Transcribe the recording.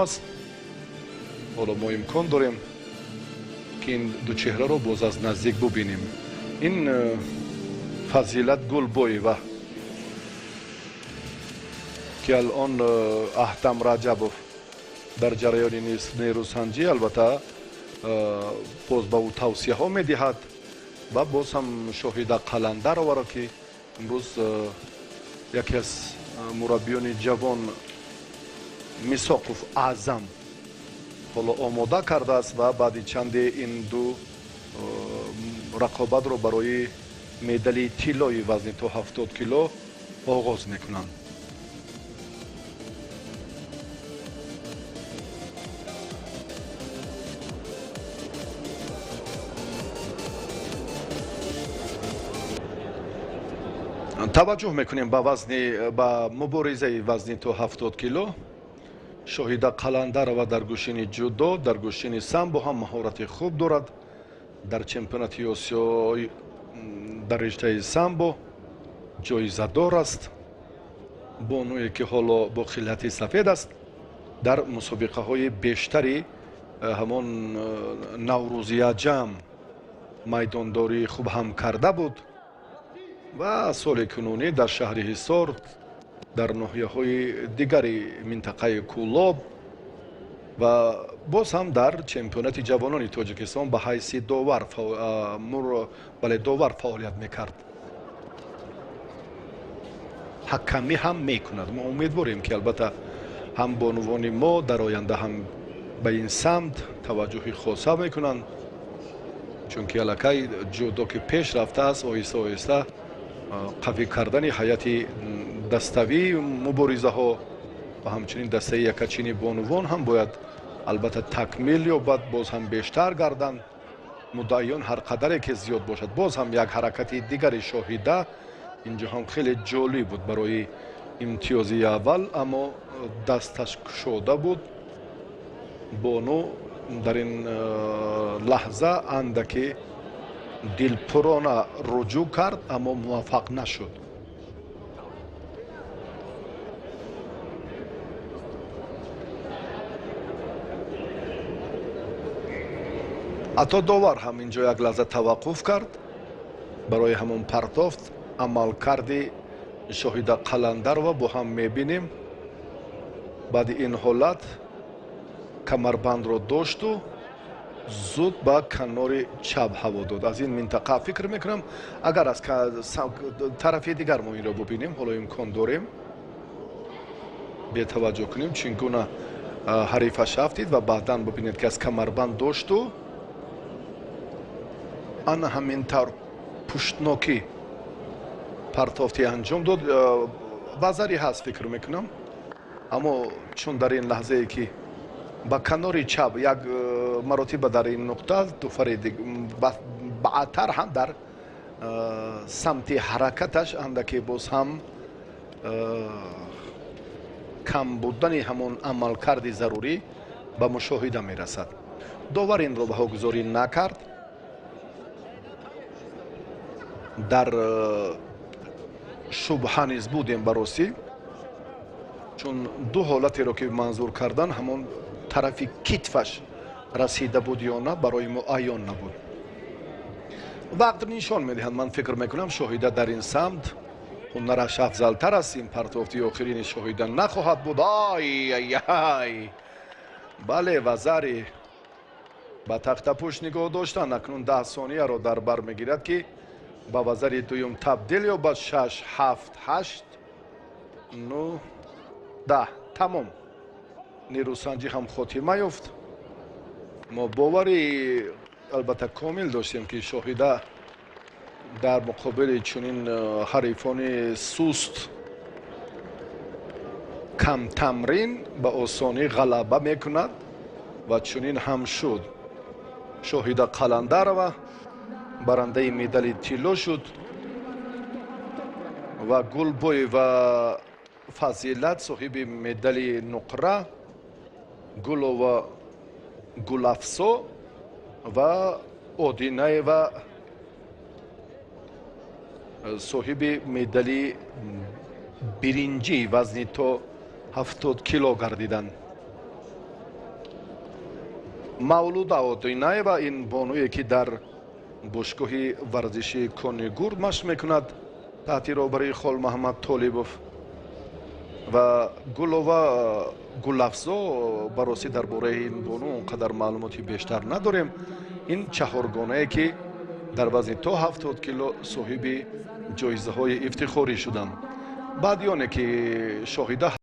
است. حالا ما امکان داریم که این دو چهره رو باز از نزدیک ببینیم. این فضیلت گلبویوا که الان اهتم رجبوف در جریان نیروسنجی البته باز به او توصیه ها می دهد و باز هم شاهد قلندر را که امروز یکی از مربیان جوان میساقوف اعظم حالا آماده کرده است و بعد چند این دو رقابت رو برای مدال طلای وزن تا 70 کیلو آغاز میکنند. توجه میکنیم به مبارزه وزن تا 70 کیلو. شاهد قلندر و در گوشین جودو، در گوشین سامبو هم مهارت خوب دارد. در چمپیونات آسیا در رشته سامبو جایزه دار است. بانویی که حالا با خلعت سفید است در مسابقه های بیشتری همان نوروزی عجم میدانداری خوب هم کرده بود و سال کنونی در شهر حصار در ناحیه های دیگری منطقه کولاب و باز هم در چمپیونات جوانان تاجیکستان به حیث داور فعالیت میکرد. حکمی هم میکند. ما امیدواریم که البته هم بانوان ما در آینده هم به این سمت توجه خاصه میکنند، چون که الکی جودو که پیش رفته است آهسته آهسته قوی کردن هیئت دستوی مبارزه ها و همچنین دسته یکچین بانوان هم باید البته تکمیل یابد، باز هم بیشتر گردند. مدعیان هر قدر که زیاد باشد باز هم یک حرکت دیگری شاهده اینجا هم خیلی جالب بود برای امتیازی اول، اما دستش شده بود. بانو در این لحظه اندکی دلپرانه رجوع کرد اما موفق نشد. حتی داور هم اینجا یک لحظه توقف کرد برای همون پرتافت عمل کردی شاهد قلندر و با هم میبینیم. بعد این حالت کمربند رو داشت و زود با کنار چپ هوا داد. از این منطقه فکر میکنم اگر از طرف دیگر ما این رو ببینیم، حالا امکان داریم به توجه کنیم چگونه حریفش رفتید و بعدا ببینید که از کمربند داشت و آن همینطور پشتناکی پرتافتی انجام داد. وزری هست فکر میکنم، اما چون در این لحظه ای که با کنار چپ یک مراتب در این نقطه دوفر بعدتر هم در سمت حرکتش اندکی باز هم کم بودن همون عمل کردی ضروری به مشاهده میرسد. داور این رو به گذاری نکرد. در شبهه نیز بودیم براستی، چون دو حالتی رو که منظور کردن همون طرف کتفش رسیده بود یا نه برای ما عیان نبود. وقت نشان میدهند. من فکر میکنم شاهده در این سمت هنرش افضلتر است. این پرتافتی آخرین شاهده نخواهد بود. آی آی آی بله، وزری با تخت پشت نگاه داشتن. اکنون 10 ثانیه رو در بر میگیرد که با وزری دویم تبدیل یا با 6 7 8 9 10 تمام. نیروسنجی هم خاتمه یافت. ما باوری البته کامل داشتیم که شاهده در مقابل چنین حریفان سست کم تمرین به آسانی غلبه میکند و چنین هم شد. شاهده قلندر و برنده مدال طلا شد و گلبوی و فضیلت صاحب مدال نقره، گل و گلافسو و اودینه و صاحب مدال برنجی وزن تا 70 کیلو گردیدند. мавлуда одинаева ин бонуе ки дар бошгоҳи варзиши кони гурд машқ мекунад таҳти роҳбарии хол маҳмад толибов ва гулова гулафзо бароси дар бораи ин бону он қадар маълумоти бештар надорем. ин чаҳоргонае ки дар вазни то 70 кило соҳиби ҷоизаҳои ифтихорӣ шуданд. баъди оне ки шоҳида